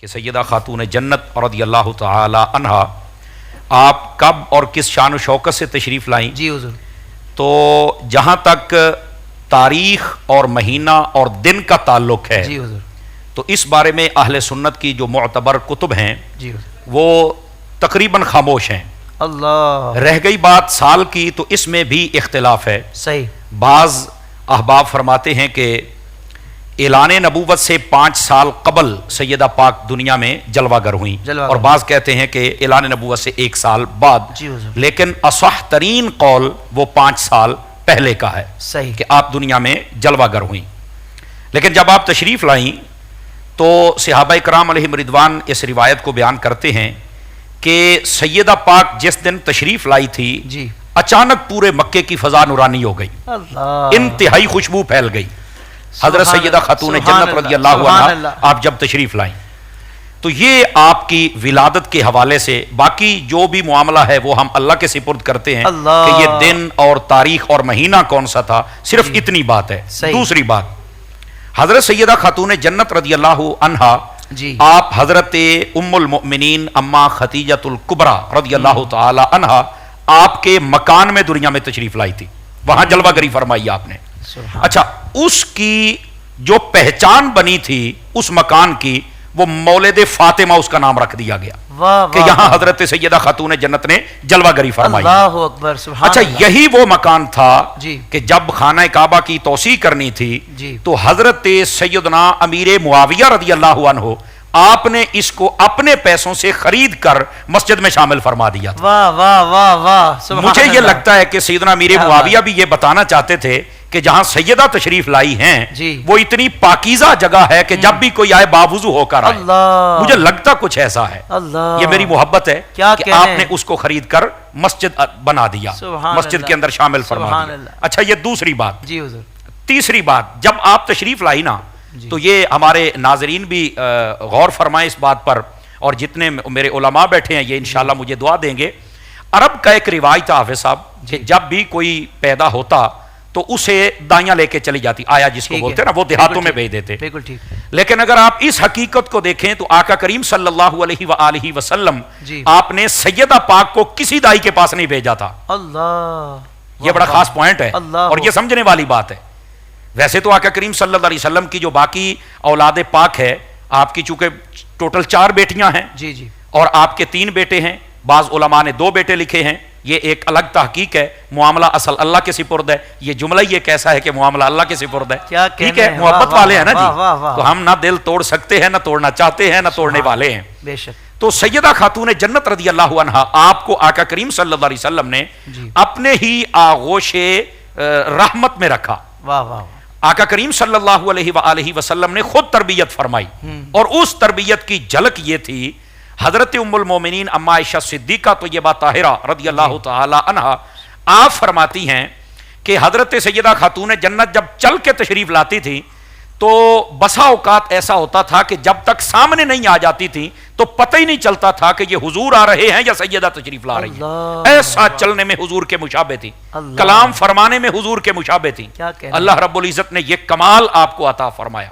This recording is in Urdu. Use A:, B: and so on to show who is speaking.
A: کہ سیدہ خاتون جنت رضی اللہ تعالی عنہا آپ کب اور کس شان و شوکت سے تشریف لائیں؟
B: جی حضور.
A: تو جہاں تک تاریخ اور مہینہ اور دن کا تعلق ہے
B: جی حضور.
A: تو اس بارے میں اہل سنت کی جو معتبر کتب ہیں
B: جی حضور.
A: وہ تقریباً خاموش ہیں.
B: اللہ.
A: رہ گئی بات سال کی تو اس میں بھی اختلاف ہے.
B: صحیح.
A: بعض احباب فرماتے ہیں کہ اعلان نبوت سے 5 سال قبل سیدہ پاک دنیا میں جلوہ گر ہوئیں، اور بعض کہتے ہیں کہ اعلان نبوت سے 1 سال بعد.
B: جی حضور.
A: لیکن اصح ترین قول وہ 5 سال پہلے کا ہے.
B: صحیح.
A: کہ آپ دنیا میں جلوہ گر ہوئیں. لیکن جب آپ تشریف لائیں تو صحابہ کرام علیہم رضوان اس روایت کو بیان کرتے ہیں کہ سیدہ پاک جس دن تشریف لائی تھی
B: جی
A: اچانک پورے مکے کی فضا نورانی ہو گئی،
B: اللہ.
A: انتہائی خوشبو پھیل گئی. حضرت سیدہ خاتون جنت رضی اللہ عنہا آپ جب تشریف لائیں تو یہ آپ کی ولادت کے حوالے سے، باقی جو بھی معاملہ ہے وہ ہم اللہ کے سپرد کرتے ہیں کہ یہ دن اور تاریخ اور مہینہ کون سا تھا، صرف اتنی بات ہے. دوسری بات، حضرت سیدہ خاتون جنت رضی اللہ عنہا
B: جی
A: آپ حضرت ام المؤمنین اما خدیجۃ الکبریٰ رضی اللہ تعالی عنہا آپ کے مکان میں دنیا میں تشریف لائی تھی، وہاں جلوہ گری فرمائی آپ نے. اچھا، اس کی جو پہچان بنی تھی اس مکان کی، وہ مولد فاطمہ اس کا نام رکھ دیا گیا کہ یہاں حضرت سیدہ خاتون جنت نے جلوہ گری فرمائی.
B: اللہ اکبر. سبحان.
A: اچھا، یہی وہ مکان تھا
B: جی
A: کہ جب خانہ کعبہ کی توسیع کرنی تھی
B: جی
A: تو حضرت سیدنا امیر معاویہ رضی اللہ عنہ آپ نے اس کو اپنے پیسوں سے خرید کر مسجد میں شامل فرما دیا تھا.
B: واہ واہ واہ واہ.
A: مجھے یہ لگتا ہے کہ سیدنا امیر معاویہ بھی یہ بتانا چاہتے تھے کہ جہاں سیدہ تشریف لائی ہیں
B: جی
A: وہ اتنی پاکیزہ جگہ ہے کہ جب بھی کوئی آئے باوضو ہو کر آئے.
B: اللہ.
A: مجھے لگتا کچھ ایسا ہے.
B: اللہ.
A: یہ میری محبت ہے کہ آپ نے اس کو خرید کر مسجد بنا دیا، مسجد کے اندر شامل فرما دیا. اچھا، یہ دوسری بات.
B: جی حضور.
A: تیسری بات، جب آپ تشریف لائی نا تو یہ ہمارے ناظرین بھی غور فرمائیں اس بات پر، اور جتنے میرے علماء بیٹھے ہیں یہ انشاءاللہ مجھے دعا دیں گے. عرب کا ایک روایت حافظ صاحب کہ جب بھی کوئی پیدا ہوتا تو اسے دائیاں لے کے چلی جاتی، آیا جس کو بولتے ہیں نا، وہ دیہاتوں میں بھیج دیتے.
B: بالکل ٹھیک.
A: لیکن اگر آپ اس حقیقت کو دیکھیں تو آقا کریم صلی اللہ علیہ وآلہ وسلم آپ نے سیدہ پاک کو کسی دائی کے پاس نہیں بھیجا تھا.
B: اللہ.
A: یہ بڑا خاص پوائنٹ ہے اور یہ سمجھنے والی بات ہے. ویسے تو آقا کریم صلی اللہ علیہ وسلم کی جو باقی اولاد پاک ہے، آپ کی چونکہ ٹوٹل 4 بیٹیاں ہیں
B: جی جی
A: اور آپ کے 3 بیٹے ہیں، بعض علماء نے 2 بیٹے لکھے ہیں. یہ ایک الگ تحقیق ہے. معاملہ اصل اللہ کے سپرد ہے. یہ جملہ یہ کیسا ہے کہ معاملہ اللہ کے سپرد ہے. ٹھیک ہے، محبت والے ہیں نا جی، تو ہم نہ دل توڑ سکتے ہیں، نہ توڑنا چاہتے ہیں، نہ توڑنے والے ہیں.
B: بے شک.
A: تو سیدہ خاتون جنت رضی اللہ عنہا آپ کو آقا کریم صلی اللہ علیہ وسلم نے اپنے ہی آغوش رحمت میں رکھا.
B: واہ واہ.
A: آقا کریم صلی اللہ علیہ وآلہ وسلم نے خود تربیت فرمائی، اور اس تربیت کی جھلک یہ تھی. حضرت ام المومنین اما عائشہ صدیقہ طیبہ طاہرہ رضی اللہ تعالی عنہا آپ فرماتی ہیں کہ حضرت سیدہ خاتون جنت جب چل کے تشریف لاتی تھی تو بسا اوقات ایسا ہوتا تھا کہ جب تک سامنے نہیں آ جاتی تھی تو پتہ ہی نہیں چلتا تھا کہ یہ حضور آ رہے ہیں یا سیدہ تشریف لا رہی ہیں. ایسا چلنے میں حضور کے مشابہ تھی، کلام فرمانے میں حضور کے مشابہ تھی. اللہ رب العزت نے یہ کمال آپ کو عطا فرمایا.